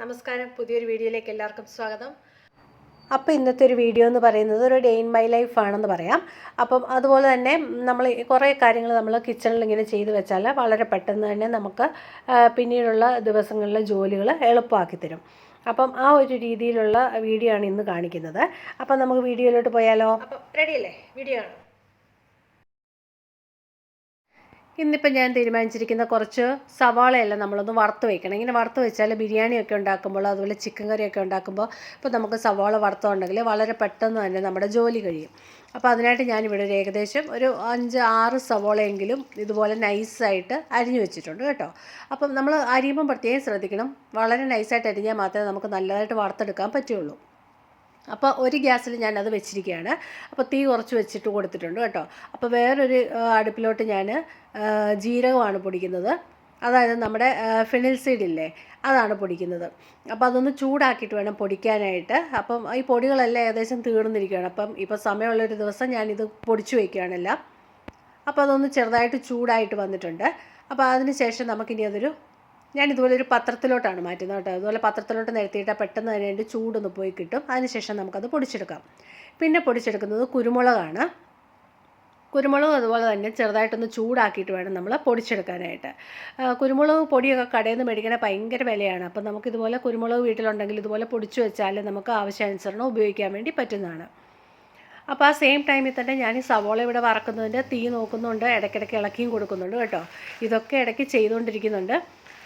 നമസ്കാരം. പുതിയൊരു വീഡിയോയിലേക്ക് എല്ലാവർക്കും സ്വാഗതം. അപ്പോൾ ഇന്നത്തെ ഒരു വീഡിയോ എന്ന് പറയുന്നത് ഒരു ഡേ ഇൻ മൈ ലൈഫ് ആണെന്ന് പറയാം. അപ്പം അതുപോലെ തന്നെ നമ്മൾ കുറേ കാര്യങ്ങൾ നമ്മൾ കിച്ചണിൽ ഇങ്ങനെ ചെയ്തു വെച്ചാൽ വളരെ പെട്ടെന്ന് തന്നെ നമുക്ക് പിന്നീടുള്ള ദിവസങ്ങളിലെ ജോലികൾ എളുപ്പമാക്കി തരും. അപ്പം ആ ഒരു രീതിയിലുള്ള വീഡിയോ ആണ് ഇന്ന് കാണിക്കുന്നത്. അപ്പം നമുക്ക് വീഡിയോയിലോട്ട് പോയാലോ? അപ്പം റെഡിയല്ലേ? വീഡിയോ ആണ്. ഇന്നിപ്പോൾ ഞാൻ തീരുമാനിച്ചിരിക്കുന്ന കുറച്ച് സവാളയെല്ലാം നമ്മളൊന്ന് വറുത്ത് വയ്ക്കണം. ഇങ്ങനെ വറുത്ത് വെച്ചാൽ ബിരിയാണിയൊക്കെ ഉണ്ടാക്കുമ്പോൾ അതുപോലെ ചിക്കൻ കറിയൊക്കെ ഉണ്ടാക്കുമ്പോൾ ഇപ്പോൾ നമുക്ക് സവാള വറുത്തുണ്ടെങ്കിൽ വളരെ പെട്ടെന്ന് തന്നെ നമ്മുടെ ജോലി കഴിയും. അപ്പോൾ അതിനായിട്ട് ഞാനിവിടെ ഒരു ഏകദേശം ഒരു 5-6 സവാളയെങ്കിലും ഇതുപോലെ നൈസായിട്ട് അരിഞ്ഞു വെച്ചിട്ടുണ്ട് കേട്ടോ. അപ്പം നമ്മൾ അരിയുമ്പം പ്രത്യേകം ശ്രദ്ധിക്കണം. വളരെ നൈസായിട്ട് അരിഞ്ഞാൽ മാത്രമേ നമുക്ക് നല്ലതായിട്ട് വറുത്തെടുക്കാൻ പറ്റുള്ളൂ. അപ്പോൾ ഒരു ഗ്യാസിൽ ഞാനത് വെച്ചിരിക്കുകയാണ്. അപ്പോൾ തീ കുറച്ച് വെച്ചിട്ട് കൊടുത്തിട്ടുണ്ട് കേട്ടോ. അപ്പോൾ വേറൊരു അടുപ്പിലോട്ട് ഞാൻ ജീരകമാണ് പൊടിക്കുന്നത്. അതായത് നമ്മുടെ ഫെനിൽ സീഡില്ലേ, അതാണ് പൊടിക്കുന്നത്. അപ്പോൾ അതൊന്ന് ചൂടാക്കിയിട്ട് വേണം പൊടിക്കാനായിട്ട്. അപ്പം ഈ പൊടികളെല്ലാം ഏകദേശം തീർന്നിരിക്കുകയാണ്. അപ്പം ഇപ്പോൾ സമയമുള്ളൊരു ദിവസം ഞാനിത് പൊടിച്ചു വയ്ക്കുകയാണെല്ലാം. അപ്പോൾ അതൊന്ന് ചെറുതായിട്ട് ചൂടായിട്ട് വന്നിട്ടുണ്ട്. അപ്പോൾ അതിന് ശേഷം നമുക്കിനി അതൊരു ഞാനിതുപോലെ ഒരു പത്രത്തിലോട്ടാണ് മാറ്റുന്നത് കേട്ടോ. അതുപോലെ പത്രത്തിലോട്ട് നിരത്തിയിട്ടാൽ പെട്ടെന്ന് തന്നെ അതിൻ്റെ ചൂടൊന്ന് പോയി കിട്ടും. അതിനുശേഷം നമുക്കത് പൊടിച്ചെടുക്കാം. പിന്നെ പൊടിച്ചെടുക്കുന്നത് കുരുമുളകാണ്. കുരുമുളക് അതുപോലെ തന്നെ ചെറുതായിട്ടൊന്ന് ചൂടാക്കിയിട്ട് വേണം നമ്മൾ പൊടിച്ചെടുക്കാനായിട്ട്. കുരുമുളക് പൊടിയൊക്കെ കടയിൽ നിന്ന് മേടിക്കണ ഭയങ്കര വിലയാണ്. അപ്പം നമുക്കിതുപോലെ കുരുമുളക് വീട്ടിലുണ്ടെങ്കിൽ ഇതുപോലെ പൊടിച്ചു വെച്ചാൽ നമുക്ക് ആവശ്യാനുസരണം ഉപയോഗിക്കാൻ വേണ്ടി പറ്റുന്നതാണ്. അപ്പോൾ ആ സെയിം ടൈമിൽ തന്നെ ഞാൻ ഈ സവോള ഇവിടെ വറക്കുന്നതിൻ്റെ തീ നോക്കുന്നുണ്ട്, ഇടയ്ക്കിടയ്ക്ക് ഇളക്കിയും കൊടുക്കുന്നുണ്ട് കേട്ടോ. ഇതൊക്കെ ഇടയ്ക്ക് ചെയ്തുകൊണ്ടിരിക്കുന്നുണ്ട്.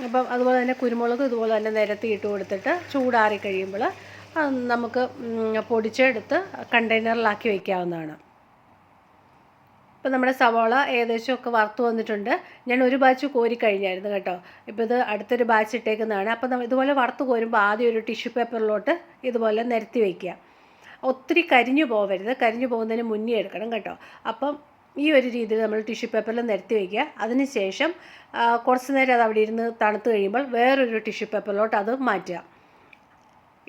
അപ്പം അതുപോലെ തന്നെ കുരുമുളക് ഇതുപോലെ തന്നെ നിരത്തി ഇട്ട് കൊടുത്തിട്ട് ചൂടാറി കഴിയുമ്പോൾ നമുക്ക് പൊടിച്ചെടുത്ത് കണ്ടെയ്നറിലാക്കി വയ്ക്കാവുന്നതാണ്. ഇപ്പം നമ്മുടെ സവാള ഏകദേശമൊക്കെ വറുത്ത് വന്നിട്ടുണ്ട്. ഞാൻ ഒരു ബാച്ച് കോരി കഴിഞ്ഞായിരുന്നു കേട്ടോ. ഇപ്പോൾ ഇത് അടുത്തൊരു ബാച്ച് ഇട്ടേക്കുന്നതാണ്. അപ്പം ഇതുപോലെ വറുത്ത് കോരുമ്പോൾ ആദ്യം ഒരു ടിഷ്യൂ പേപ്പറിലോട്ട് ഇതുപോലെ നിരത്തി വയ്ക്കുക. ഒത്തിരി കരിഞ്ഞു പോകരുത്. കരിഞ്ഞു പോകുന്നതിന് മുന്നേ എടുക്കണം കേട്ടോ. അപ്പം ഈ ഒരു രീതിയിൽ നമ്മൾ ടിഷ്യൂ പേപ്പറിൽ നിരത്തി വയ്ക്കുക. അതിന് ശേഷം കുറച്ച് നേരം അത് അവിടെ ഇരുന്ന് തണുത്ത് കഴിയുമ്പോൾ വേറൊരു ടിഷ്യൂ പേപ്പറിലോട്ട് അത് മാറ്റുക.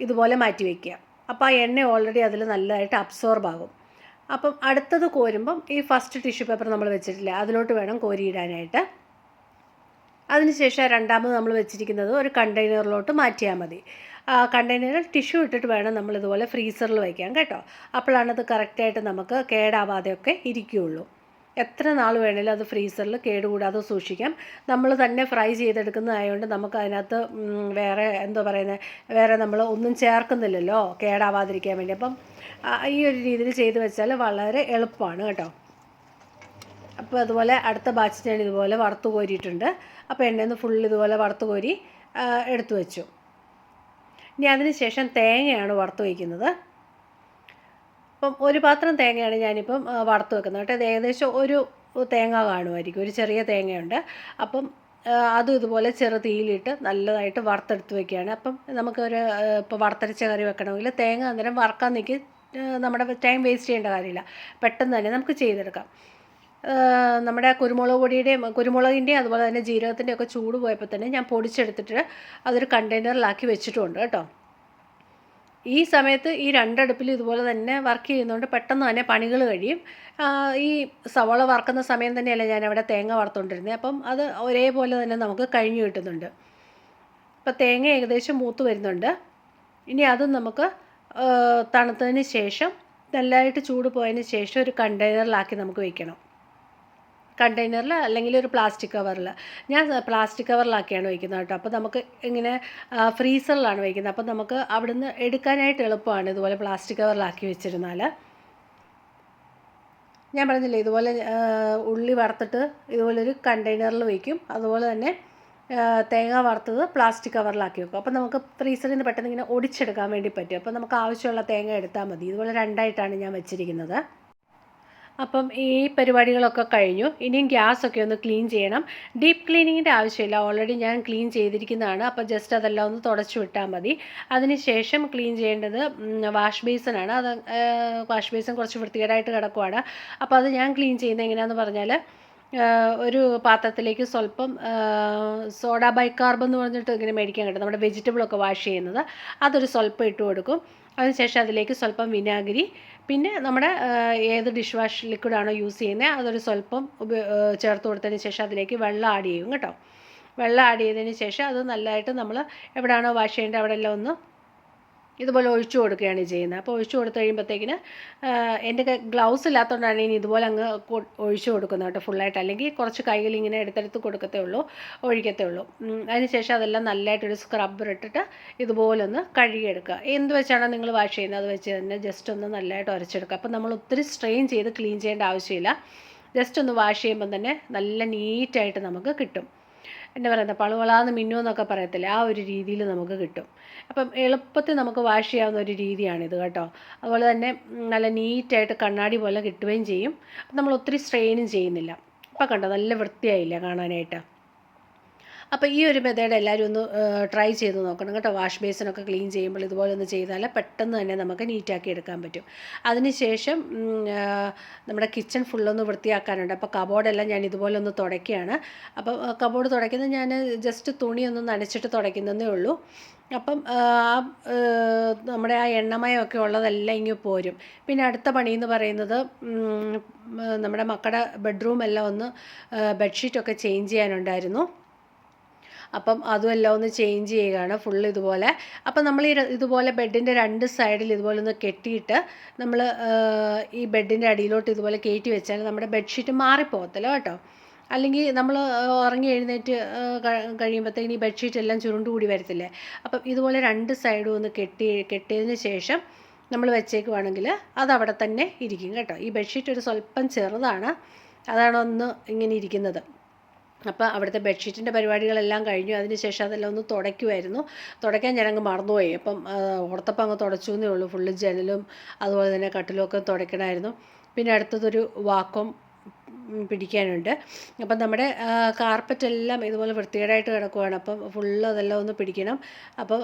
ഇതുപോലെ മാറ്റി വയ്ക്കുക. അപ്പോൾ ആ എണ്ണ ഓൾറെഡി അതിൽ നല്ലതായിട്ട് അബ്സോർബ് ആകും. അപ്പം അടുത്തത് കോരുമ്പം ഈ ഫസ്റ്റ് ടിഷ്യൂ പേപ്പർ നമ്മൾ വെച്ചിട്ടില്ല, അതിലോട്ട് വേണം കോരിയിടാനായിട്ട്. അതിനുശേഷം രണ്ടാമത് നമ്മൾ വെച്ചിരിക്കുന്നത് ഒരു കണ്ടെയ്നറിലോട്ട് മാറ്റിയാൽ മതി. കണ്ടെയ്നറിൽ ടിഷ്യൂ ഇട്ടിട്ട് വേണം നമ്മളിതുപോലെ ഫ്രീസറിൽ വയ്ക്കാൻ കേട്ടോ. അപ്പോഴാണത് കറക്റ്റായിട്ട് നമുക്ക് കേടാവാതെയൊക്കെ ഇരിക്കുകയുള്ളൂ. എത്ര നാൾ വേണേലും അത് ഫ്രീസറിൽ കേടുകൂടാതെ സൂക്ഷിക്കാം. നമ്മൾ തന്നെ ഫ്രൈ ചെയ്തെടുക്കുന്നതായതുകൊണ്ട് നമുക്ക് അതിനകത്ത് വേറെ നമ്മൾ ഒന്നും ചേർക്കുന്നില്ലല്ലോ കേടാവാതിരിക്കാൻ വേണ്ടി. അപ്പം ഈ ഒരു രീതിയിൽ ചെയ്ത് വെച്ചാൽ വളരെ എളുപ്പമാണ് കേട്ടോ. അപ്പോൾ അതുപോലെ അടുത്ത ബാച്ച് ഞാൻ ഇതുപോലെ വറുത്ത് കോരിയിട്ടുണ്ട്. അപ്പോൾ എണ്ണയിൽ ഫുൾ ഇതുപോലെ വറുത്ത് കോരി എടുത്തു വെച്ചു. ഇനി അതിന് ശേഷം തേങ്ങയാണ് വറുത്ത് വയ്ക്കുന്നത്. അപ്പം ഒരു പാത്രം തേങ്ങയാണ് ഞാനിപ്പം വറുത്ത് വെക്കുന്നത് കേട്ടോ. അത് ഏകദേശം ഒരു തേങ്ങ കാണുമായിരിക്കും, ഒരു ചെറിയ തേങ്ങയുണ്ട്. അപ്പം അതും ഇതുപോലെ ചെറു തീയിലിട്ട് നല്ലതായിട്ട് വറുത്തെടുത്ത് വയ്ക്കുകയാണ്. അപ്പം നമുക്കൊരു ഇപ്പോൾ വറുത്തരച്ച കറി വെക്കണമെങ്കിൽ തേങ്ങ അന്നേരം വറുക്കാൻ നിൽക്കി നമ്മുടെ ടൈം വേസ്റ്റ് ചെയ്യേണ്ട കാര്യമില്ല. പെട്ടെന്ന് തന്നെ നമുക്ക് ചെയ്തെടുക്കാം. നമ്മുടെ കുരുമുളകിൻ്റെയും അതുപോലെ തന്നെ ജീരകത്തിൻ്റെ ഒക്കെ ചൂട് പോയപ്പോൾ തന്നെ ഞാൻ പൊടിച്ചെടുത്തിട്ട് അതൊരു കണ്ടെയ്നറിലാക്കി വെച്ചിട്ടുണ്ട് കേട്ടോ. ഈ സമയത്ത് ഈ രണ്ടടുപ്പിലും ഇതുപോലെ തന്നെ വർക്ക് ചെയ്യുന്നതുകൊണ്ട് പെട്ടെന്ന് തന്നെ പണികൾ കഴിയും. ഈ സവാള വറുക്കുന്ന സമയം തന്നെയല്ല ഞാൻ അവിടെ തേങ്ങ വറുത്തുകൊണ്ടിരുന്നത്. അപ്പം അത് ഒരേപോലെ തന്നെ നമുക്ക് കഴിഞ്ഞു കിട്ടുന്നുണ്ട്. അപ്പോൾ തേങ്ങ ഏകദേശം മൂത്ത് വരുന്നുണ്ട്. ഇനി അതും നമുക്ക് തണുത്തതിന് ശേഷം നല്ലതായിട്ട് ചൂട് പോയതിന് ശേഷം ഒരു കണ്ടെയ്നറിലാക്കി നമുക്ക് വയ്ക്കണം. കണ്ടെയ്നറിൽ അല്ലെങ്കിൽ ഒരു പ്ലാസ്റ്റിക് കവറിൽ. ഞാൻ പ്ലാസ്റ്റിക് കവറിലാക്കിയാണ് വയ്ക്കുന്നത് കേട്ടോ. അപ്പോൾ നമുക്ക് ഇങ്ങനെ ഫ്രീസറിലാണ് വയ്ക്കുന്നത്. അപ്പോൾ നമുക്ക് അവിടുന്ന് എടുക്കാനായിട്ട് എളുപ്പമാണ് ഇതുപോലെ പ്ലാസ്റ്റിക് കവറിലാക്കി വെച്ചിരുന്നാൽ. ഞാൻ പറഞ്ഞില്ലേ ഇതുപോലെ ഉള്ളി വറുത്തിട്ട് ഇതുപോലൊരു കണ്ടെയ്നറിൽ വയ്ക്കും. അതുപോലെ തന്നെ തേങ്ങ വറുത്തത് പ്ലാസ്റ്റിക് കവറിലാക്കി വെക്കും. അപ്പോൾ നമുക്ക് ഫ്രീസറിൽ നിന്ന് പെട്ടെന്ന് ഇങ്ങനെ ഒടിച്ചെടുക്കാൻ വേണ്ടി പറ്റും. അപ്പോൾ നമുക്ക് ആവശ്യമുള്ള തേങ്ങ എടുത്താൽ മതി. ഇതുപോലെ രണ്ടായിട്ടാണ് ഞാൻ വെച്ചിരിക്കുന്നത്. അപ്പം ഈ പരിപാടികളൊക്കെ കഴിഞ്ഞു. ഇനിയും ഗ്യാസൊക്കെ ഒന്ന് ക്ലീൻ ചെയ്യണം. ഡീപ്പ് ക്ലീനിങ്ങിൻ്റെ ആവശ്യമില്ല, ഓൾറെഡി ഞാൻ ക്ലീൻ ചെയ്തിരിക്കുന്നതാണ്. അപ്പോൾ ജസ്റ്റ് അതെല്ലാം ഒന്ന് തുടച്ചു വിട്ടാൽ മതി. അതിനുശേഷം ക്ലീൻ ചെയ്യേണ്ടത് വാഷ് ബേസിനാണ്. അത് വാഷ് ബേസിൻ കുറച്ച് വൃത്തികേടായിട്ട് കിടക്കുവാണ്. അപ്പോൾ അത് ഞാൻ ക്ലീൻ ചെയ്യുന്നത് എങ്ങനെയാണെന്ന് പറഞ്ഞാൽ ഒരു പാത്രത്തിലേക്ക് സ്വല്പം സോഡ ബൈകാർബ് എന്ന് പറഞ്ഞിട്ട് ഇങ്ങനെ മേടിക്കാൻ കിട്ടും, നമ്മുടെ വെജിറ്റബിളൊക്കെ വാഷ് ചെയ്യുന്നത്. അതൊരു സ്വല്പം ഇട്ട് കൊടുക്കും. അതിനുശേഷം അതിലേക്ക് സ്വല്പം വിനാഗിരി, പിന്നെ നമ്മുടെ ഏത് ഡിഷ് വാഷ് ലിക്വിഡാണോ യൂസ് ചെയ്യുന്നത് അതൊരു സ്വല്പം ചേർത്ത് കൊടുത്തതിന് ശേഷം അതിലേക്ക് വെള്ളം ആഡ് ചെയ്യും കേട്ടോ. വെള്ളം ആഡ് ചെയ്തതിന് ശേഷം അത് നല്ലതായിട്ട് നമ്മൾ എവിടെയാണോ വാഷ് ചെയ്യേണ്ടത് അവിടെ എല്ലാം ഒന്ന് ഇതുപോലെ ഒഴിച്ചു കൊടുക്കുകയാണ് ചെയ്യുന്നത്. അപ്പോൾ ഒഴിച്ചു കൊടുത്തു കഴിയുമ്പോഴത്തേക്കിന് എൻ്റെ ഗ്ലൗസ് ഇല്ലാത്തതുകൊണ്ടാണ് ഇനി ഇതുപോലെ അങ്ങ് ഒഴിച്ചു കൊടുക്കുന്നത് കേട്ടോ ഫുള്ളായിട്ട്. അല്ലെങ്കിൽ കുറച്ച് കൈകൾ ഇങ്ങനെ എടുത്തെടുത്ത് കൊടുക്കത്തേ ഉള്ളൂ, ഒഴിക്കത്തേ ഉള്ളൂ. അതിനുശേഷം അതെല്ലാം നല്ലതായിട്ടൊരു സ്ക്രബ്ബർ ഇട്ടിട്ട് ഇതുപോലെ ഒന്ന് കഴുകിയെടുക്കുക. എന്ത് വെച്ചാണോ നിങ്ങൾ വാഷ് ചെയ്യുന്നത് അത് വെച്ച് തന്നെ ജസ്റ്റ് ഒന്ന് നല്ലതായിട്ട് ഉരച്ചെടുക്കുക. അപ്പോൾ നമ്മൾ ഒത്തിരി സ്ട്രെയിൻ ചെയ്ത് ക്ലീൻ ചെയ്യേണ്ട ആവശ്യമില്ല. ജസ്റ്റ് ഒന്ന് വാഷ് ചെയ്യുമ്പം തന്നെ നല്ല നീറ്റായിട്ട് നമുക്ക് കിട്ടും. എന്താ പറയുന്നത്, പളുവളാന്ന് മിന്നുമെന്നൊക്കെ പറയത്തില്ലേ, ആ ഒരു രീതിയിൽ നമുക്ക് കിട്ടും. അപ്പം എളുപ്പത്തിൽ നമുക്ക് വാഷ് ചെയ്യാവുന്ന ഒരു രീതിയാണിത് കേട്ടോ. അതുപോലെ തന്നെ നല്ല നീറ്റായിട്ട് കണ്ണാടി പോലെ കിട്ടുകയും ചെയ്യും. അപ്പം നമ്മൾ ഒത്തിരി സ്ട്രെയിനും ചെയ്യുന്നില്ല. അപ്പം കണ്ടോ നല്ല വൃത്തിയായില്ല കാണാനായിട്ട്. അപ്പോൾ ഈ ഒരു മെത്തേഡ് എല്ലാവരും ഒന്ന് ട്രൈ ചെയ്ത് നോക്കണം കേട്ടോ. വാഷ് ബേസിനൊക്കെ ക്ലീൻ ചെയ്യുമ്പോൾ ഇതുപോലെ ഒന്ന് ചെയ്താൽ പെട്ടെന്ന് തന്നെ നമുക്ക് നീറ്റാക്കി എടുക്കാൻ പറ്റും. അതിനുശേഷം നമ്മുടെ കിച്ചൺ ഫുള്ളൊന്ന് വൃത്തിയാക്കാനുണ്ട്. അപ്പോൾ കബോർഡെല്ലാം ഞാൻ ഇതുപോലെ ഒന്ന് തുടയ്ക്കുകയാണ്. അപ്പോൾ കബോർഡ് തുടയ്ക്കുന്നത് ഞാൻ ജസ്റ്റ് തുണിയൊന്ന് നനച്ചിട്ട് തുടയ്ക്കുന്നതേ ഉള്ളൂ. അപ്പം നമ്മുടെ ആ എണ്ണമയമൊക്കെ ഉള്ളതെല്ലാം ഇങ്ങ് പോരും. പിന്നെ അടുത്ത പണി എന്ന് പറയുന്നത് നമ്മുടെ മക്കളുടെ ബെഡ്റൂമെല്ലാം ഒന്ന് ബെഡ്ഷീറ്റൊക്കെ ചേഞ്ച് ചെയ്യാനുണ്ടായിരുന്നു. അപ്പം അതുമെല്ലാം ഒന്ന് ചേഞ്ച് ചെയ്യുകയാണ് ഫുള്ള് ഇതുപോലെ. അപ്പം നമ്മൾ ഇതുപോലെ ബെഡിൻ്റെ രണ്ട് സൈഡിൽ ഇതുപോലെ ഒന്ന് കെട്ടിയിട്ട് നമ്മൾ ഈ ബെഡിൻ്റെ അടിയിലോട്ട് ഇതുപോലെ കയറ്റി വെച്ചാൽ നമ്മുടെ ബെഡ്ഷീറ്റ് മാറിപ്പോകത്തില്ല കേട്ടോ. അല്ലെങ്കിൽ നമ്മൾ ഉറങ്ങി എഴുന്നേറ്റ് കഴിയുമ്പോഴത്തേക്കും ഈ ബെഡ്ഷീറ്റ് എല്ലാം ചുരുണ്ടുകൂടി വരത്തില്ലേ. അപ്പം ഇതുപോലെ രണ്ട് സൈഡും ഒന്ന് കെട്ടിയതിന് ശേഷം നമ്മൾ വെച്ചേക്കുവാണെങ്കിൽ അതവിടെ തന്നെ ഇരിക്കും കേട്ടോ. ഈ ബെഡ്ഷീറ്റ് ഒരു സ്വല്പം ചെറുതാണ്, അതാണ് ഒന്ന് ഇങ്ങനെ ഇരിക്കുന്നത്. അപ്പോൾ അവിടുത്തെ ബെഡ്ഷീറ്റിൻ്റെ പരിപാടികളെല്ലാം കഴിഞ്ഞു. അതിന് ശേഷം അതെല്ലാം ഒന്ന് തുടയ്ക്കുമായിരുന്നു. തുടയ്ക്കാൻ ഞാനങ്ങ് മറന്നുപോയി. അപ്പം ഓർത്തപ്പം അങ്ങ് തുടച്ചു എന്നേ ഉള്ളൂ. ഫുള്ള് ജനലും അതുപോലെ തന്നെ കട്ടിലും ഒക്കെ തുടയ്ക്കണമായിരുന്നു. പിന്നെ അടുത്തതൊരു വാക്വം പിടിക്കാനുണ്ട്. അപ്പം നമ്മുടെ കാർപ്പറ്റെല്ലാം ഇതുപോലെ വൃത്തികേടായിട്ട് കിടക്കുവാണ്. അപ്പം ഫുള്ള് അതെല്ലാം ഒന്ന് പിടിക്കണം. അപ്പോൾ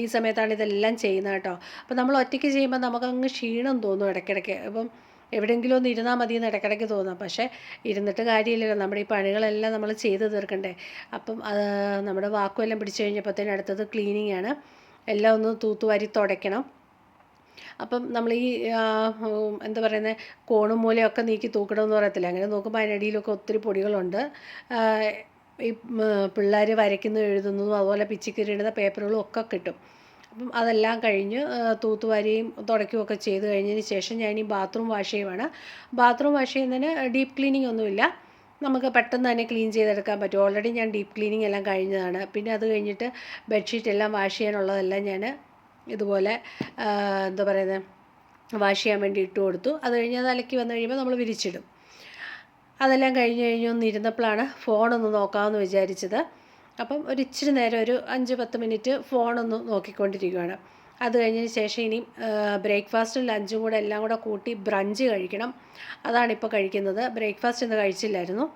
ഈ സമയത്താണ് ഇതെല്ലാം ചെയ്യുന്നത് കേട്ടോ. അപ്പം നമ്മൾ ഒറ്റയ്ക്ക് ചെയ്യുമ്പോൾ നമുക്കങ്ങ് ക്ഷീണം തോന്നും ഇടയ്ക്കിടയ്ക്ക്. അപ്പം എവിടെയെങ്കിലും ഒന്ന് ഇരുന്നാൽ മതി എന്ന് ഇടയ്ക്കിടയ്ക്ക് തോന്നാം. പക്ഷേ ഇരുന്നിട്ട് കാര്യമില്ലല്ലോ, നമ്മുടെ ഈ പണികളെല്ലാം നമ്മൾ ചെയ്ത് തീർക്കണ്ടേ. അപ്പം നമ്മുടെ വാക്കുമെല്ലാം പിടിച്ചു കഴിഞ്ഞപ്പോഴത്തേനും അടുത്തത് ക്ലീനിങ് ആണ്. എല്ലാം ഒന്ന് തൂത്തുവാരി തുടയ്ക്കണം. അപ്പം നമ്മൾ ഈ എന്താ പറയുന്നത്, കോണും മൂലയൊക്കെ നീക്കി തൂക്കണമെന്ന് പറയത്തില്ല. അങ്ങനെ നോക്കുമ്പോൾ അതിനടിയിലൊക്കെ ഒത്തിരി പൊടികളുണ്ട്. ഈ പിള്ളേർ വരയ്ക്കുന്നു എഴുതുന്നതും അതുപോലെ പിച്ചിക്കീറിടുന്ന പേപ്പറുകളും ഒക്കെ കിട്ടും. അപ്പം അതെല്ലാം കഴിഞ്ഞ് തൂത്തുവാരിയും തുടയ്ക്കുകയൊക്കെ ചെയ്ത് കഴിഞ്ഞതിന് ശേഷം ഞാൻ ഈ ബാത്റൂം വാഷ് ചെയ്യുവാണ്. ബാത്റൂം വാഷ് ചെയ്യുന്നതിന് ഡീപ്പ് ക്ലീനിങ് ഒന്നുമില്ല, നമുക്ക് പെട്ടെന്ന് തന്നെ ക്ലീൻ ചെയ്തെടുക്കാൻ പറ്റും. ഓൾറെഡി ഞാൻ ഡീപ്പ് ക്ലീനിങ് എല്ലാം കഴിഞ്ഞതാണ്. പിന്നെ അത് കഴിഞ്ഞിട്ട് ബെഡ്ഷീറ്റ് എല്ലാം വാഷ് ചെയ്യാനുള്ളതെല്ലാം ഞാൻ ഇതുപോലെ എന്താ പറയുന്നത്, വാഷ് ചെയ്യാൻ വേണ്ടി ഇട്ട് കൊടുത്തു. അത് കഴിഞ്ഞ് അത് അലക്കി വന്നു കഴിയുമ്പോൾ നമ്മൾ വിരിച്ചിടും. അതെല്ലാം ഒന്ന് ഇരുന്നപ്പോഴാണ് ഫോണൊന്ന് നോക്കാമെന്ന് വിചാരിച്ചത്. അപ്പം ഒരു ഇച്ചിരി നേരം ഒരു 5-10 മിനിറ്റ് ഫോണൊന്ന് നോക്കിക്കൊണ്ടിരിക്കുകയാണ്. അത് കഴിഞ്ഞതിന് ശേഷം ഇനി ബ്രേക്ക്ഫാസ്റ്റും ലഞ്ചും കൂടെ എല്ലാം കൂടെ കൂട്ടി ബ്രഞ്ച് കഴിക്കണം. അതാണിപ്പോൾ കഴിക്കുന്നത്. ബ്രേക്ക്ഫാസ്റ്റ് ഇന്ന് കഴിച്ചില്ലായിരുന്നു.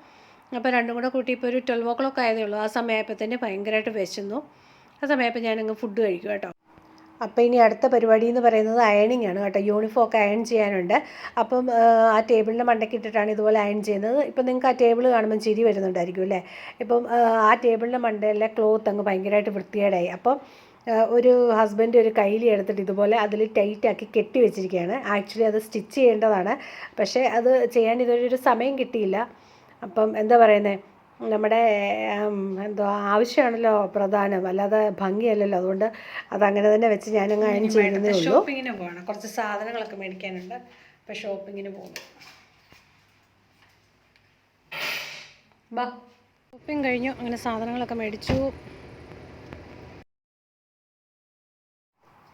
അപ്പോൾ രണ്ടും കൂടെ കൂട്ടി ഇപ്പോൾ ഒരു 12 o'clock ആയതേ ഉള്ളൂ. ആ സമയമായപ്പോൾ തന്നെ ഭയങ്കരമായിട്ട് വിശന്നു. ആ സമയമായപ്പോൾ ഞാനങ്ങ് ഫുഡ് കഴിക്കും കേട്ടോ. അപ്പോൾ ഇനി അടുത്ത പരിപാടി എന്ന് പറയുന്നത് അയണിങ് ആണ് കേട്ടോ. യൂണിഫോം ഒക്കെ അയൺ ചെയ്യാനുണ്ട്. അപ്പം ആ ടേബിളിൻ്റെ മണ്ടയ്ക്ക് ഇട്ടിട്ടാണ് ഇതുപോലെ അയൺ ചെയ്യുന്നത്. ഇപ്പം നിങ്ങൾക്ക് ആ ടേബിൾ കാണുമ്പോൾ ചിരി വരുന്നുണ്ടായിരിക്കും അല്ലേ. ഇപ്പം ആ ടേബിളിൻ്റെ മണ്ടയിലെ ക്ലോത്ത് അങ്ങ് ഭയങ്കരമായിട്ട് വൃത്തികേടായി. അപ്പം ഒരു ഹസ്ബൻഡ് ഒരു കയ്യിൽ എടുത്തിട്ട് ഇതുപോലെ അതിൽ ടൈറ്റാക്കി കെട്ടി വെച്ചിരിക്കുകയാണ്. ആക്ച്വലി അത് സ്റ്റിച്ച് ചെയ്യേണ്ടതാണ്, പക്ഷേ അത് ചെയ്യാൻ ഇതൊരു സമയം കിട്ടിയില്ല. അപ്പം എന്താ പറയുന്നത്, നമ്മുടെ എന്തോ ആവശ്യമാണല്ലോ പ്രധാനം, അല്ലാതെ ഭംഗിയല്ലല്ലോ. അതുകൊണ്ട് അതങ്ങനെ തന്നെ വെച്ച് ഞാനങ്ങ് അയൺ ചെയ്യുന്നതേ ഉള്ളൂ. ഷോപ്പിങ്ങിന് പോകണം, കുറച്ച് സാധനങ്ങളൊക്കെ മേടിക്കാനുണ്ട്. അപ്പോൾ ഷോപ്പിങ്ങിന് പോകുന്നു. ബാ, ഷോപ്പിംഗ് കഴിഞ്ഞു. അങ്ങനെ സാധനങ്ങളൊക്കെ മേടിച്ചു.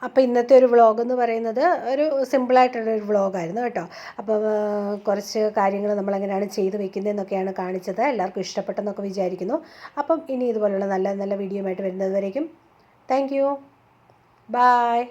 അപ്പോൾ ഇന്നത്തെ ഒരു വ്ളോഗ് എന്ന് പറയുന്നത് ഒരു സിമ്പിളായിട്ടുള്ളൊരു വ്ളോഗായിരുന്നു കേട്ടോ. അപ്പോൾ കുറച്ച് കാര്യങ്ങൾ നമ്മളെങ്ങനെയാണ് ചെയ്ത് വെക്കുന്നതെന്നൊക്കെയാണ് കാണിച്ചത്. എല്ലാവർക്കും ഇഷ്ടപ്പെട്ടെന്നൊക്കെ വിചാരിക്കുന്നു. അപ്പം ഇനി ഇതുപോലുള്ള നല്ല നല്ല വീഡിയോ ആയിട്ട് വരുന്നത് വരേക്കും താങ്ക് യു, ബായ്.